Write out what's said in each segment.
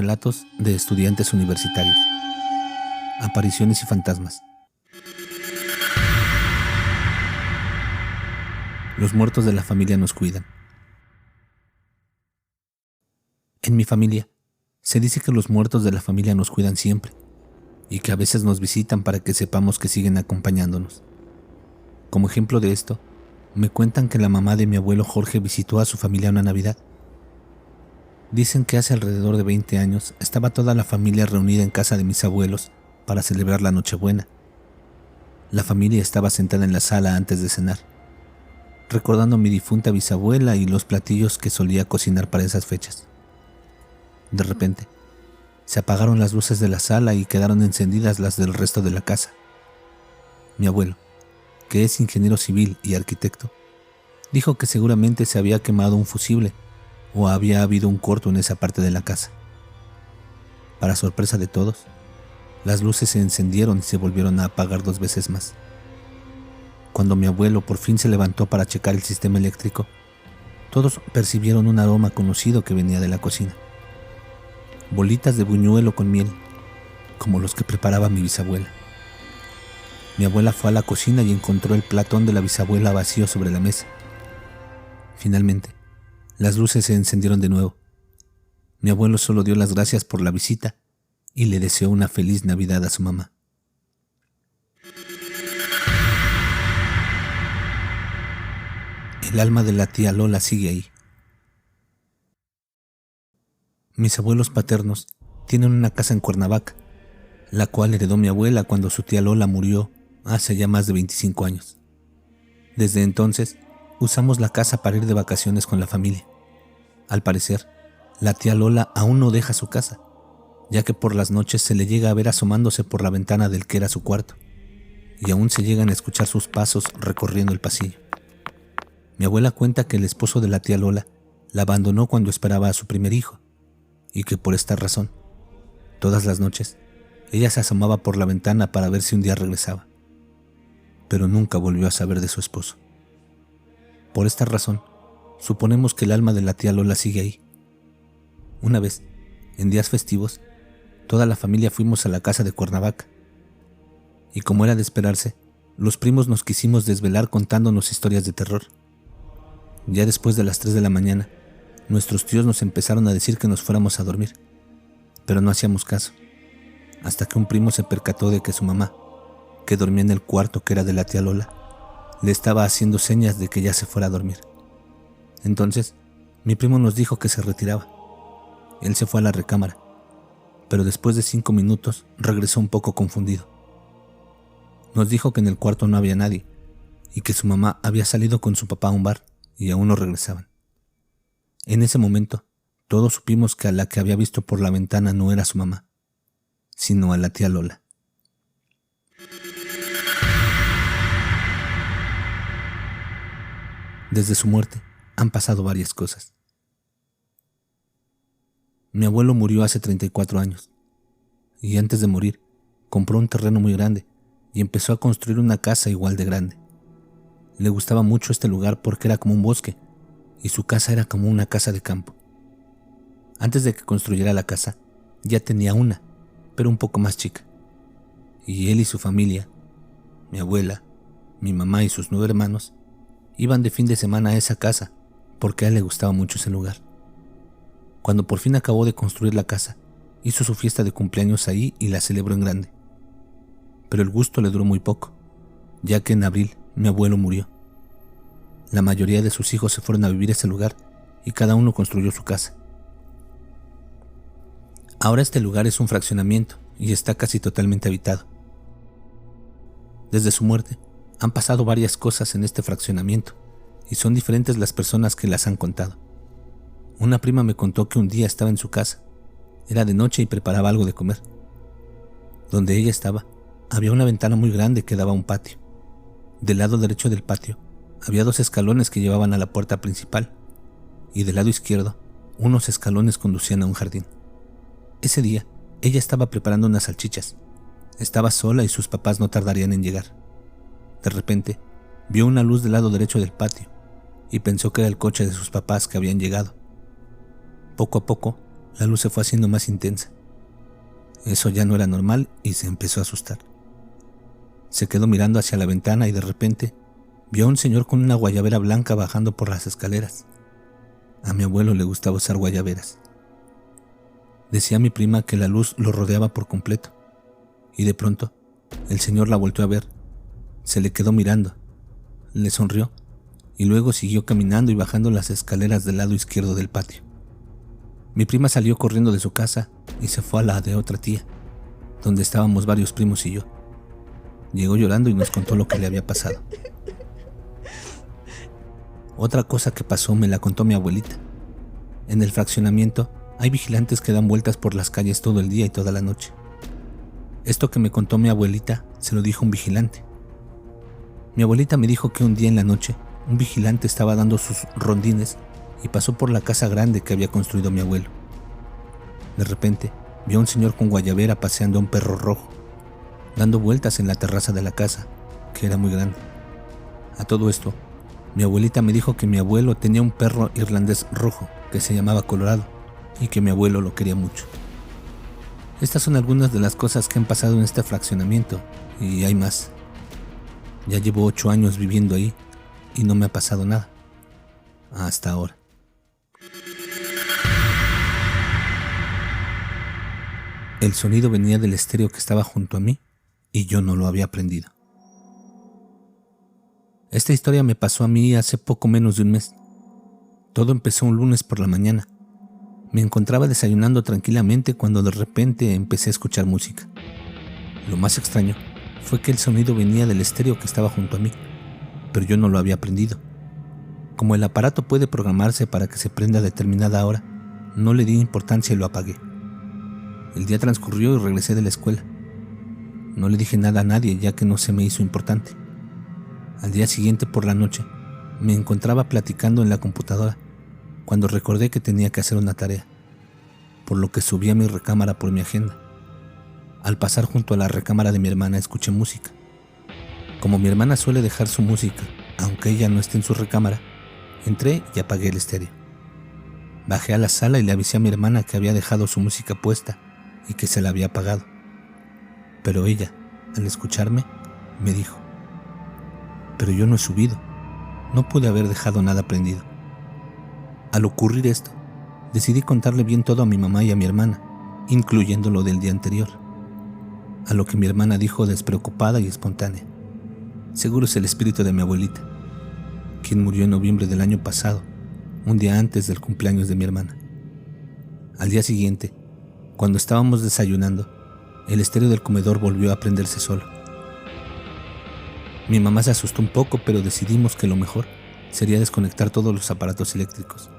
Relatos de estudiantes universitarios. Apariciones y fantasmas. Los muertos de la familia nos cuidan. En mi familia, se dice que los muertos de la familia nos cuidan siempre, y que a veces nos visitan para que sepamos que siguen acompañándonos. Como ejemplo de esto, me cuentan que la mamá de mi abuelo Jorge visitó a su familia una Navidad. Dicen que hace alrededor de 20 años estaba toda la familia reunida en casa de mis abuelos para celebrar la Nochebuena. La familia estaba sentada en la sala antes de cenar, recordando a mi difunta bisabuela y los platillos que solía cocinar para esas fechas. De repente, se apagaron las luces de la sala y quedaron encendidas las del resto de la casa. Mi abuelo, que es ingeniero civil y arquitecto, dijo que seguramente se había quemado un fusible o había habido un corto en esa parte de la casa. Para sorpresa de todos, las luces se encendieron y se volvieron a apagar 2 veces más. Cuando mi abuelo por fin se levantó para checar el sistema eléctrico, todos percibieron un aroma conocido que venía de la cocina. Bolitas de buñuelo con miel, como los que preparaba mi bisabuela. Mi abuela fue a la cocina y encontró el platón de la bisabuela vacío sobre la mesa. Finalmente, las luces se encendieron de nuevo. Mi abuelo solo dio las gracias por la visita y le deseó una feliz Navidad a su mamá. El alma de la tía Lola sigue ahí. Mis abuelos paternos tienen una casa en Cuernavaca, la cual heredó mi abuela cuando su tía Lola murió hace ya más de 25 años. Desde entonces, usamos la casa para ir de vacaciones con la familia. Al parecer, la tía Lola aún no deja su casa, ya que por las noches se le llega a ver asomándose por la ventana del que era su cuarto, y aún se llegan a escuchar sus pasos recorriendo el pasillo. Mi abuela cuenta que el esposo de la tía Lola la abandonó cuando esperaba a su primer hijo, y que por esta razón, todas las noches, ella se asomaba por la ventana para ver si un día regresaba, pero nunca volvió a saber de su esposo. Por esta razón, suponemos que el alma de la tía Lola sigue ahí. Una vez, en días festivos, toda la familia fuimos a la casa de Cuernavaca, y como era de esperarse, los primos nos quisimos desvelar contándonos historias de terror. Ya después de las 3 de la mañana, nuestros tíos nos empezaron a decir que nos fuéramos a dormir, pero no hacíamos caso, hasta que un primo se percató de que su mamá, que dormía en el cuarto que era de la tía Lola, le estaba haciendo señas de que ya se fuera a dormir. Entonces, mi primo nos dijo que se retiraba. Él se fue a la recámara, pero después de 5 minutos regresó un poco confundido. Nos dijo que en el cuarto no había nadie y que su mamá había salido con su papá a un bar y aún no regresaban. En ese momento, todos supimos que a la que había visto por la ventana no era su mamá, sino a la tía Lola. Desde su muerte han pasado varias cosas. Mi abuelo murió hace 34 años, y antes de morir, compró un terreno muy grande y empezó a construir una casa igual de grande. Le gustaba mucho este lugar porque era como un bosque, y su casa era como una casa de campo. Antes de que construyera la casa, ya tenía una, pero un poco más chica. Y él y su familia, mi abuela, mi mamá y sus 9 hermanos, iban de fin de semana a esa casa porque a él le gustaba mucho ese lugar. Cuando por fin acabó de construir la casa, hizo su fiesta de cumpleaños ahí y la celebró en grande. Pero el gusto le duró muy poco, ya que en abril mi abuelo murió. La mayoría de sus hijos se fueron a vivir a ese lugar y cada uno construyó su casa. Ahora este lugar es un fraccionamiento y está casi totalmente habitado. Desde su muerte, han pasado varias cosas en este fraccionamiento y son diferentes las personas que las han contado. Una prima me contó que un día estaba en su casa. Era de noche y preparaba algo de comer. Donde ella estaba, había una ventana muy grande que daba a un patio. Del lado derecho del patio, había 2 escalones que llevaban a la puerta principal, y del lado izquierdo, unos escalones conducían a un jardín. Ese día, ella estaba preparando unas salchichas. Estaba sola y sus papás no tardarían en llegar. De repente, vio una luz del lado derecho del patio y pensó que era el coche de sus papás que habían llegado. Poco a poco, la luz se fue haciendo más intensa. Eso ya no era normal y se empezó a asustar. Se quedó mirando hacia la ventana y de repente vio a un señor con una guayabera blanca bajando por las escaleras. A mi abuelo le gustaba usar guayaberas. Decía mi prima que la luz lo rodeaba por completo, y de pronto el señor la volteó a ver, se le quedó mirando, le sonrió y luego siguió caminando y bajando las escaleras del lado izquierdo del patio. Mi prima salió corriendo de su casa y se fue a la de otra tía, donde estábamos varios primos y yo. Llegó llorando y nos contó lo que le había pasado. Otra cosa que pasó me la contó mi abuelita. En el fraccionamiento hay vigilantes que dan vueltas por las calles todo el día y toda la noche. Esto que me contó mi abuelita se lo dijo un vigilante. Mi abuelita me dijo que un día en la noche un vigilante estaba dando sus rondines y pasó por la casa grande que había construido mi abuelo. De repente vio a un señor con guayabera paseando a un perro rojo, dando vueltas en la terraza de la casa, que era muy grande. A todo esto, mi abuelita me dijo que mi abuelo tenía un perro irlandés rojo que se llamaba Colorado y que mi abuelo lo quería mucho. Estas son algunas de las cosas que han pasado en este fraccionamiento y hay más. Ya llevo 8 años viviendo ahí y no me ha pasado nada. Hasta ahora. El sonido venía del estéreo que estaba junto a mí y yo no lo había aprendido. Esta historia me pasó a mí hace poco menos de un mes. Todo empezó un lunes por la mañana. Me encontraba desayunando tranquilamente cuando de repente empecé a escuchar música. Lo más extraño fue que el sonido venía del estéreo que estaba junto a mí, pero yo no lo había aprendido. Como el aparato puede programarse para que se prenda a determinada hora, no le di importancia y lo apagué. El día transcurrió y regresé de la escuela. No le dije nada a nadie ya que no se me hizo importante. Al día siguiente por la noche, me encontraba platicando en la computadora cuando recordé que tenía que hacer una tarea, por lo que subí a mi recámara por mi agenda. Al pasar junto a la recámara de mi hermana escuché música. Como mi hermana suele dejar su música, aunque ella no esté en su recámara, entré y apagué el estéreo. Bajé a la sala y le avisé a mi hermana que había dejado su música puesta y que se la había apagado. Pero ella, al escucharme, me dijo: «Pero yo no he subido, no pude haber dejado nada prendido». Al ocurrir esto, decidí contarle bien todo a mi mamá y a mi hermana, incluyendo lo del día anterior. A lo que mi hermana dijo despreocupada y espontánea: «Seguro es el espíritu de mi abuelita, quien murió en noviembre del año pasado, un día antes del cumpleaños de mi hermana». Al día siguiente, cuando estábamos desayunando, el estéreo del comedor volvió a prenderse solo. Mi mamá se asustó un poco, pero decidimos que lo mejor sería desconectar todos los aparatos eléctricos.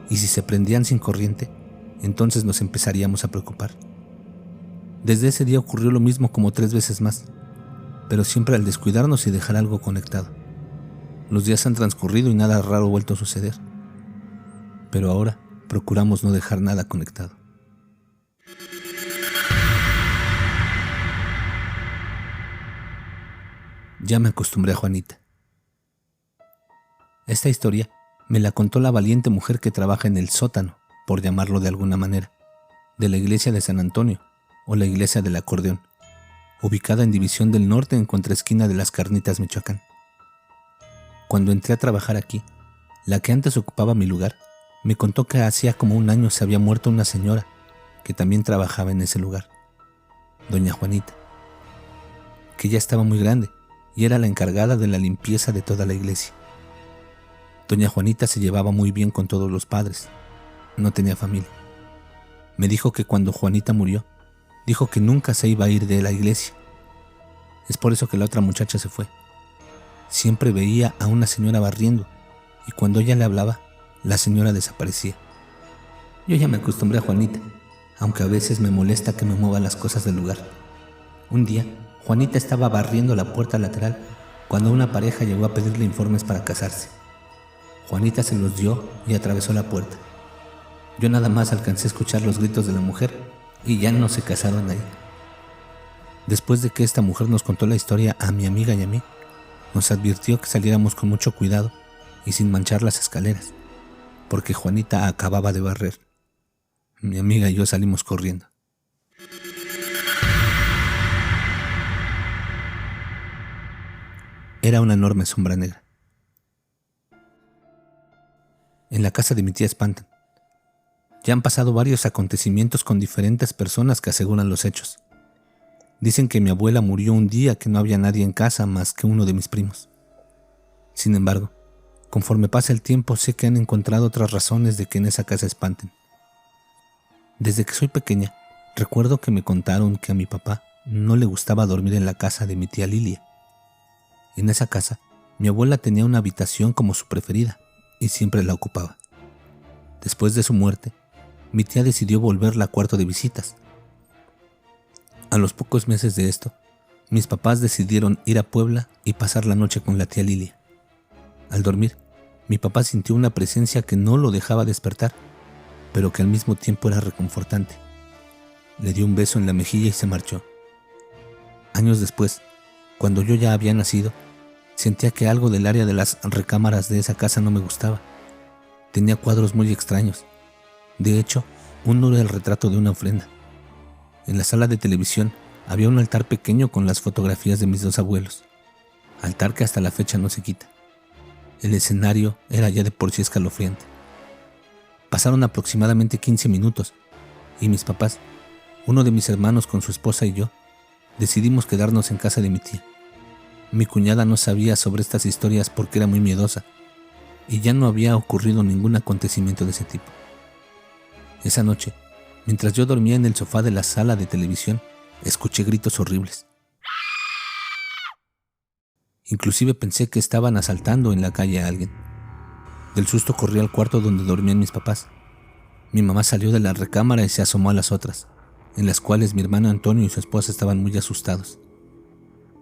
Y si se prendían sin corriente, entonces nos empezaríamos a preocupar. Desde ese día ocurrió lo mismo como 3 veces más, pero siempre al descuidarnos y dejar algo conectado. Los días han transcurrido y nada raro ha vuelto a suceder. Pero ahora procuramos no dejar nada conectado. Ya me acostumbré a Juanita. Esta historia me la contó la valiente mujer que trabaja en el sótano, por llamarlo de alguna manera, de la iglesia de San Antonio, o la iglesia del Acordeón, ubicada en División del Norte en contraesquina de Las Carnitas, Michoacán. Cuando entré a trabajar aquí, la que antes ocupaba mi lugar me contó que hacía como 1 año se había muerto una señora que también trabajaba en ese lugar, doña Juanita, que ya estaba muy grande y era la encargada de la limpieza de toda la iglesia. Doña Juanita se llevaba muy bien con todos los padres, no tenía familia. Me dijo que cuando Juanita murió, dijo que nunca se iba a ir de la iglesia. Es por eso que la otra muchacha se fue. Siempre veía a una señora barriendo y cuando ella le hablaba, la señora desaparecía. Yo ya me acostumbré a Juanita, aunque a veces me molesta que me mueva las cosas del lugar. Un día, Juanita estaba barriendo la puerta lateral cuando una pareja llegó a pedirle informes para casarse. Juanita se los dio y atravesó la puerta. Yo nada más alcancé a escuchar los gritos de la mujer y ya no se casaron ahí. Después de que esta mujer nos contó la historia a mi amiga y a mí, nos advirtió que saliéramos con mucho cuidado y sin manchar las escaleras, porque Juanita acababa de barrer. Mi amiga y yo salimos corriendo. Era una enorme sombra negra. En la casa de mi tía espantan. Ya han pasado varios acontecimientos con diferentes personas que aseguran los hechos. Dicen que mi abuela murió un día que no había nadie en casa más que uno de mis primos. Sin embargo, conforme pasa el tiempo sé que han encontrado otras razones de que en esa casa espanten. Desde que soy pequeña, recuerdo que me contaron que a mi papá no le gustaba dormir en la casa de mi tía Lilia. En esa casa, mi abuela tenía una habitación como su preferida y siempre la ocupaba. Después de su muerte, mi tía decidió volverla cuarto de visitas. A los pocos meses de esto, mis papás decidieron ir a Puebla y pasar la noche con la tía Lilia. Al dormir, mi papá sintió una presencia que no lo dejaba despertar, pero que al mismo tiempo era reconfortante. Le dio un beso en la mejilla y se marchó. Años después, cuando yo ya había nacido, sentía que algo del área de las recámaras de esa casa no me gustaba. Tenía cuadros muy extraños. De hecho, uno era el retrato de una ofrenda. En la sala de televisión había un altar pequeño con las fotografías de mis dos abuelos. Altar que hasta la fecha no se quita. El escenario era ya de por sí escalofriante. Pasaron aproximadamente 15 minutos y mis papás, uno de mis hermanos con su esposa y yo, decidimos quedarnos en casa de mi tía. Mi cuñada no sabía sobre estas historias porque era muy miedosa y ya no había ocurrido ningún acontecimiento de ese tipo. Esa noche, mientras yo dormía en el sofá de la sala de televisión, escuché gritos horribles. Inclusive pensé que estaban asaltando en la calle a alguien. Del susto corrí al cuarto donde dormían mis papás. Mi mamá salió de la recámara y se asomó a las otras, en las cuales mi hermano Antonio y su esposa estaban muy asustados.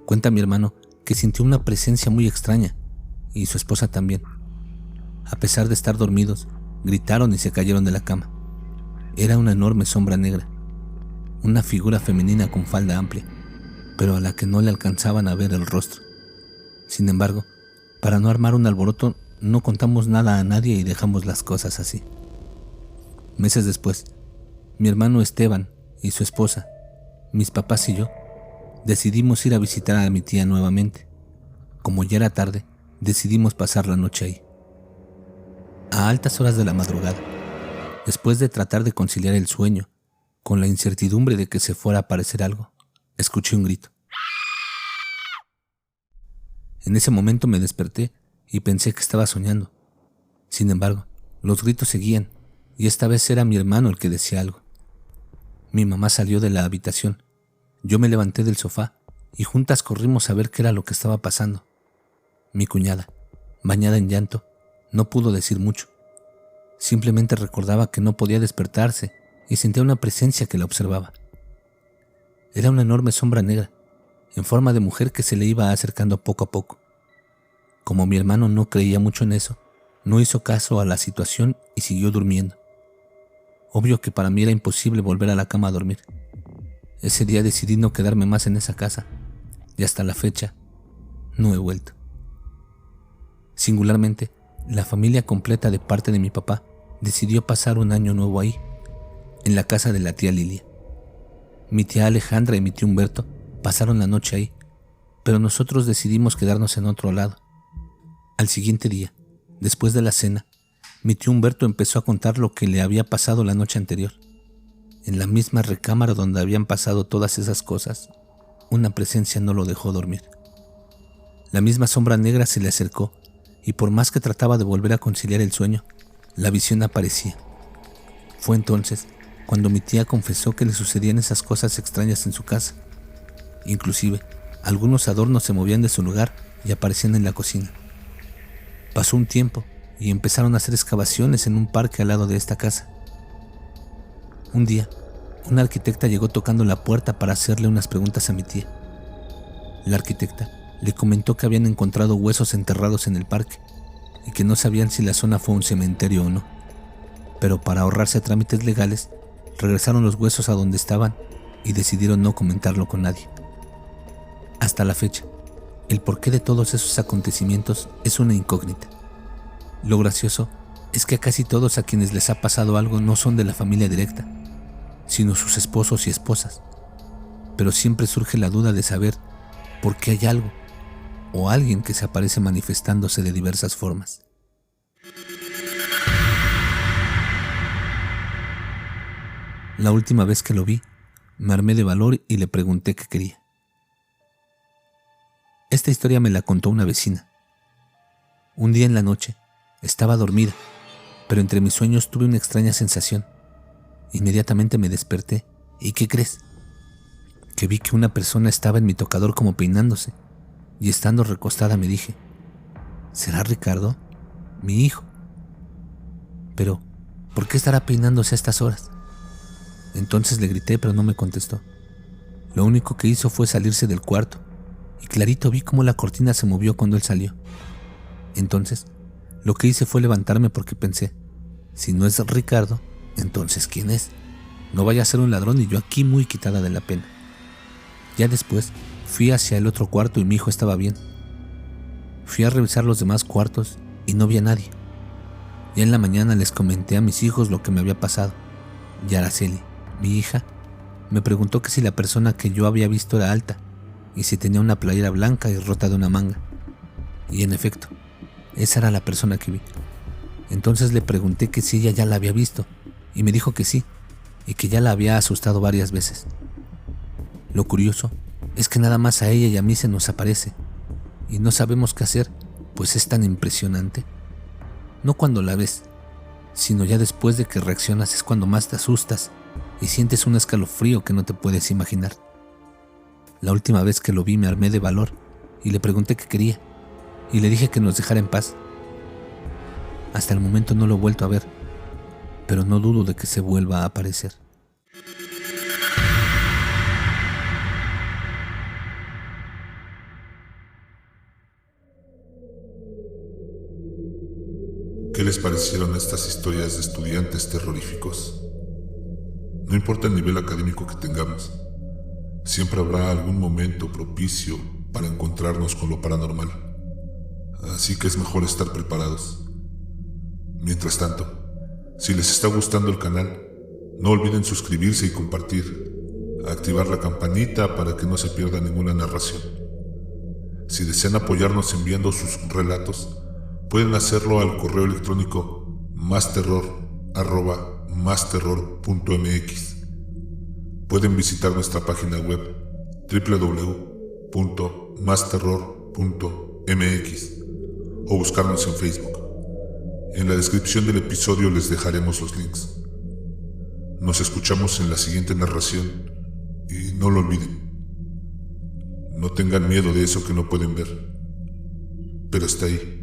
Cuenta mi hermano que sintió una presencia muy extraña, y su esposa también. A pesar de estar dormidos, gritaron y se cayeron de la cama. Era una enorme sombra negra, una figura femenina con falda amplia, pero a la que no le alcanzaban a ver el rostro. Sin embargo, para no armar un alboroto, no contamos nada a nadie y dejamos las cosas así. Meses después, mi hermano Esteban y su esposa, mis papás y yo, decidimos ir a visitar a mi tía nuevamente. Como ya era tarde, decidimos pasar la noche ahí. A altas horas de la madrugada, después de tratar de conciliar el sueño con la incertidumbre de que se fuera a aparecer algo, escuché un grito. En ese momento me desperté y pensé que estaba soñando. Sin embargo, los gritos seguían y esta vez era mi hermano el que decía algo. Mi mamá salió de la habitación. Yo me levanté del sofá y juntas corrimos a ver qué era lo que estaba pasando. Mi cuñada, bañada en llanto, no pudo decir mucho. Simplemente recordaba que no podía despertarse y sentía una presencia que la observaba. Era una enorme sombra negra, en forma de mujer que se le iba acercando poco a poco. Como mi hermano no creía mucho en eso, no hizo caso a la situación y siguió durmiendo. Obvio que para mí era imposible volver a la cama a dormir. Ese día decidí no quedarme más en esa casa y hasta la fecha no he vuelto. Singularmente, la familia completa de parte de mi papá decidió pasar un año nuevo ahí, en la casa de la tía Lilia. Mi tía Alejandra y mi tío Humberto pasaron la noche ahí, pero nosotros decidimos quedarnos en otro lado. Al siguiente día, después de la cena, mi tío Humberto empezó a contar lo que le había pasado la noche anterior. En la misma recámara donde habían pasado todas esas cosas, una presencia no lo dejó dormir. La misma sombra negra se le acercó y por más que trataba de volver a conciliar el sueño, la visión aparecía. Fue entonces cuando mi tía confesó que le sucedían esas cosas extrañas en su casa. Inclusive, algunos adornos se movían de su lugar y aparecían en la cocina. Pasó un tiempo y empezaron a hacer excavaciones en un parque al lado de esta casa. Un día, una arquitecta llegó tocando la puerta para hacerle unas preguntas a mi tía. La arquitecta le comentó que habían encontrado huesos enterrados en el parque y que no sabían si la zona fue un cementerio o no. Pero para ahorrarse trámites legales, regresaron los huesos a donde estaban y decidieron no comentarlo con nadie. Hasta la fecha, el porqué de todos esos acontecimientos es una incógnita. Lo gracioso es que a casi todos a quienes les ha pasado algo no son de la familia directa, sino sus esposos y esposas. Pero siempre surge la duda de saber por qué hay algo o alguien que se aparece manifestándose de diversas formas. La última vez que lo vi, me armé de valor y le pregunté qué quería. Esta historia me la contó una vecina. Un día en la noche, estaba dormida, pero entre mis sueños tuve una extraña sensación. Inmediatamente me desperté, ¿y qué crees? Que vi que una persona estaba en mi tocador como peinándose, y estando recostada me dije, ¿será Ricardo? Mi hijo. Pero, ¿por qué estará peinándose a estas horas? Entonces le grité, pero no me contestó. Lo único que hizo fue salirse del cuarto, y clarito vi cómo la cortina se movió cuando él salió. Entonces, lo que hice fue levantarme porque pensé, si no es Ricardo, entonces ¿quién es? No vaya a ser un ladrón y yo aquí muy quitada de la pena. Ya después, fui hacia el otro cuarto y mi hijo estaba bien. Fui a revisar los demás cuartos y no vi a nadie. Ya en la mañana les comenté a mis hijos lo que me había pasado. Y Araceli, mi hija, me preguntó que si la persona que yo había visto era alta y si tenía una playera blanca y rota de una manga. Y en efecto, esa era la persona que vi. Entonces le pregunté que si ella ya la había visto y me dijo que sí, y que ya la había asustado varias veces. Lo curioso es que nada más a ella y a mí se nos aparece y no sabemos qué hacer, pues es tan impresionante. No cuando la ves, sino ya después de que reaccionas es cuando más te asustas y sientes un escalofrío que no te puedes imaginar. La última vez que lo vi me armé de valor y le pregunté qué quería y le dije que nos dejara en paz. Hasta el momento no lo he vuelto a ver, pero no dudo de que se vuelva a aparecer. ¿Qué les parecieron estas historias de estudiantes terroríficos? No importa el nivel académico que tengamos, siempre habrá algún momento propicio para encontrarnos con lo paranormal. Así que es mejor estar preparados. Mientras tanto, si les está gustando el canal, no olviden suscribirse y compartir, activar la campanita para que no se pierda ninguna narración. Si desean apoyarnos enviando sus relatos, pueden hacerlo al correo electrónico masterror@masterror.mx. Pueden visitar nuestra página web www.masterror.mx o buscarnos en Facebook. En la descripción del episodio les dejaremos los links. Nos escuchamos en la siguiente narración y no lo olviden. No tengan miedo de eso que no pueden ver, pero está ahí.